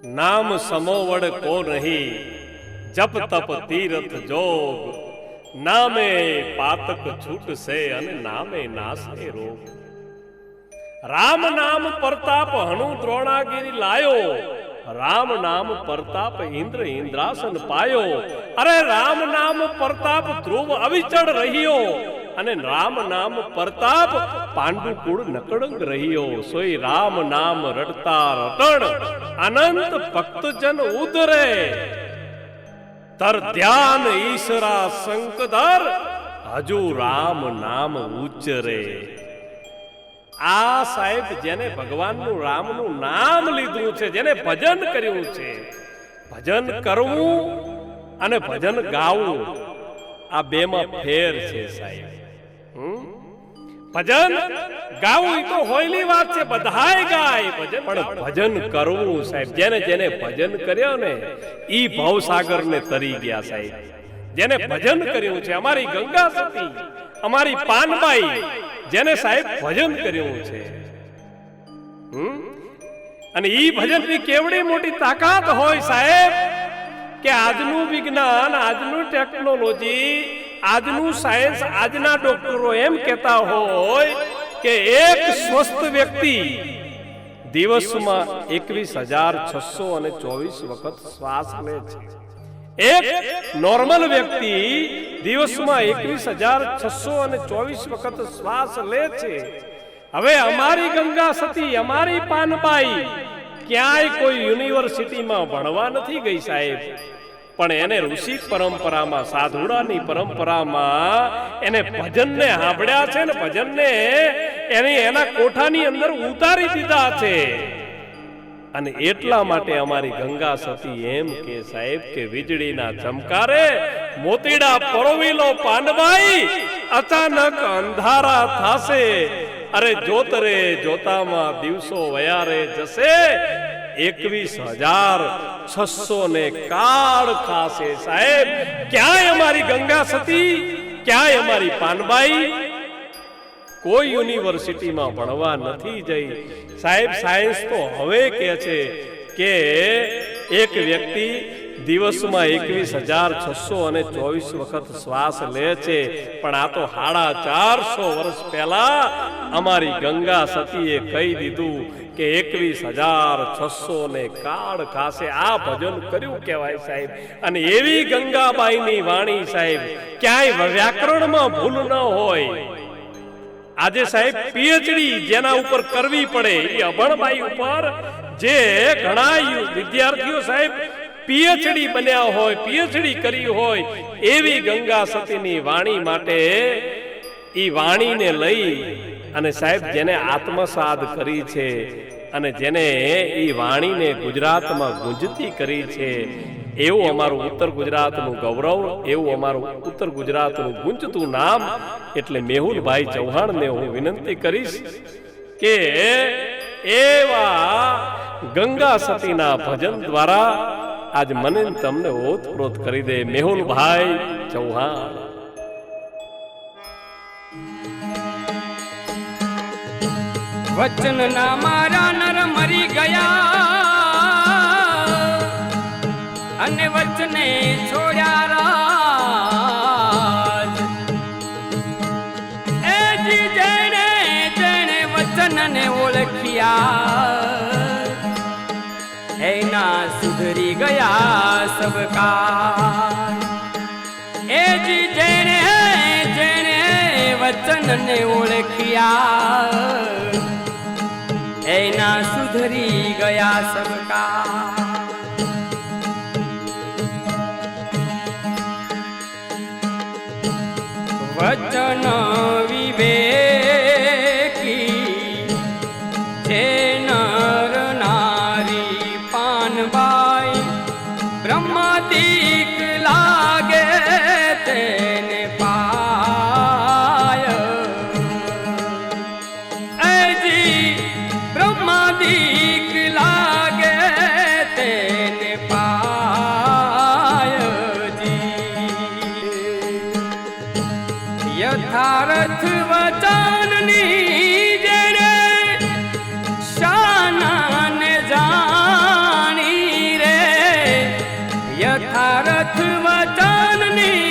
नाम समोवड़ को नहीं जप तप तीरथ जोग नामे पातक छूट से अन नामे नासे रोग। राम नाम प्रताप हणु द्रोणागिरी लायो राम नाम प्रताप इंद्र इंद्रासन पायो। अरे राम नाम प्रताप ध्रुव अविचड़ रहियो अने राम नाम प्रताप पांडु कुळ नकड़ंग रहियो। सोई राम नाम रटता रटण अनंत भक्त जन उदरे तर ध्यान ईश्वरा संकदर हजू राम नाम उच्चरे। आ साहेब जेने भगवान नु राम नु नाम लीधुं छे, जेने भजन कर्युं छे, भजन करवुं अने भजन गावुं आ बेमां फेर छे साहेब। भजन गावुं तो होयली वात छे, बधाय गाय भजन, पण भजन करवुं साहेब जेने जेने भजन कर्यो ने ई भवसागर ने तरी गया साहेब। जेने भजन कर्युं छे अमारी गंगा सती अमारी पानबाई जेने साहेब भजन कर्युं छे अने ई भजन ની કેવડી મોટી તાકાત હોય સાહેબ કે આજનું વિજ્ઞાન આજનું ટેકનોલોજી આજનું સાયન્સ આજના ડોક્ટરો એમ કહેતા હોય કે એક સ્વસ્થ વ્યક્તિ દિવસમાં 21,624 વખત શ્વાસ લે છે। एक नॉर्मल व्यक्ति दिवस में 21,624 वक्त श्वास ले छे। हवे अमारी गंगा सती अमारी पानबाई क्यांय कोई यूनिवर्सिटी में भणवा नथी गई साहेब, पण एने ऋषि परंपरा में साधुडानी परंपरा में एने भजन ने हांभळ्या छे ने भजन ने एना कोठानी अंदर उतारी दीधा छे। અને એટલા માટે અમારી ગંગા સતી એમ કે સાહેબ કે વીજળીના ચમકારે મોતીડા પરોવીલો પાનબાઈ અચાનક અંધારા થાશે। અરે જોતરે જોતામાં દિવસો વયારે જશે 21,600 ને કાળ ખાશે સાહેબ। ક્યાંય અમારી ગંગા સતી ક્યાંય અમારી પાનબાઈ कोई यूनिवर्सिटी में भणवा नहीं जाई साहेब। साइंस तो हवे के छे के एक व्यक्ति दिवस में 21,624 वक्त श्वास ले छे, पण आ तो 450 वर्ष पहला अमारी गंगा सतीए कही दीधु के 21,600 ने काळ खासे। आ भजन कर्युं कहेवाय साहेब। अने एवी गंगाबाईनी वाणी साहेब क्यांय व्याकरण में भूल न होय। આજે સાહેબ પીએચડી જેના ઉપર કરવી પડે એ અભણબાઈ ઉપર જે ઘણા વિદ્યાર્થીઓ સાહેબ પીએચડી બન્યા હોય પીએચડી કરી હોય એવી ગંગા સતીની વાણી માટે ઈ વાણીને લઈ અને સાહેબ જેને આત્મસાદ કરી છે અને જેને ઈ વાણીને ગુજરાતમાં ગુંજતી કરી છે એવું અમારું ઉત્તર ગુજરાતનું ગૌરવ, એવું અમારું ઉત્તર ગુજરાતનું ગુંજતું નામ। એટલે મેહુલભાઈ ચૌહાણને હું વિનંતી કરીશ કે એવા ગંગા સતીના ભજન દ્વારા આજ મને તમને ઓતપ્રોત કરી દે મેહુલભાઈ ચૌહાણ। વચન ના મારા નર મરી ગયા અને વચને છોડ્યા રાજ। એ જી જેણે જેણે વચનને ઓળખ્યા એના સુધરી ગયા સબ કાજ। એ જી જેણે જેણે વચનને ઓળખ્યા એના સુધરી ગયા સબ કાજ। वचन विवेकी जे नर नारी पानबाई ब्रह्मादिक लागे तेने पाय। जी ब्रह्मादिक लागे तेने पाय जी। यथार्थ પારથ વચનની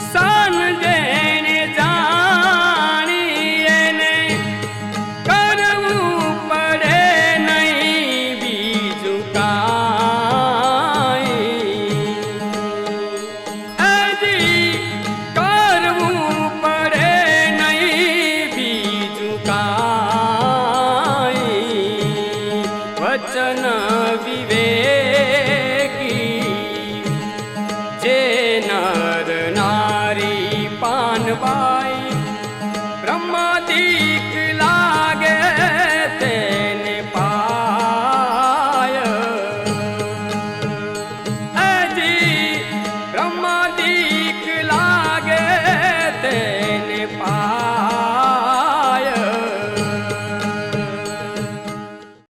શાન જેને જાણી એને કરવું પડે નહીં બીજું કાંઈ. હજી કરવું પડે નહીં બીજું કાંઈ. વચન વિવેક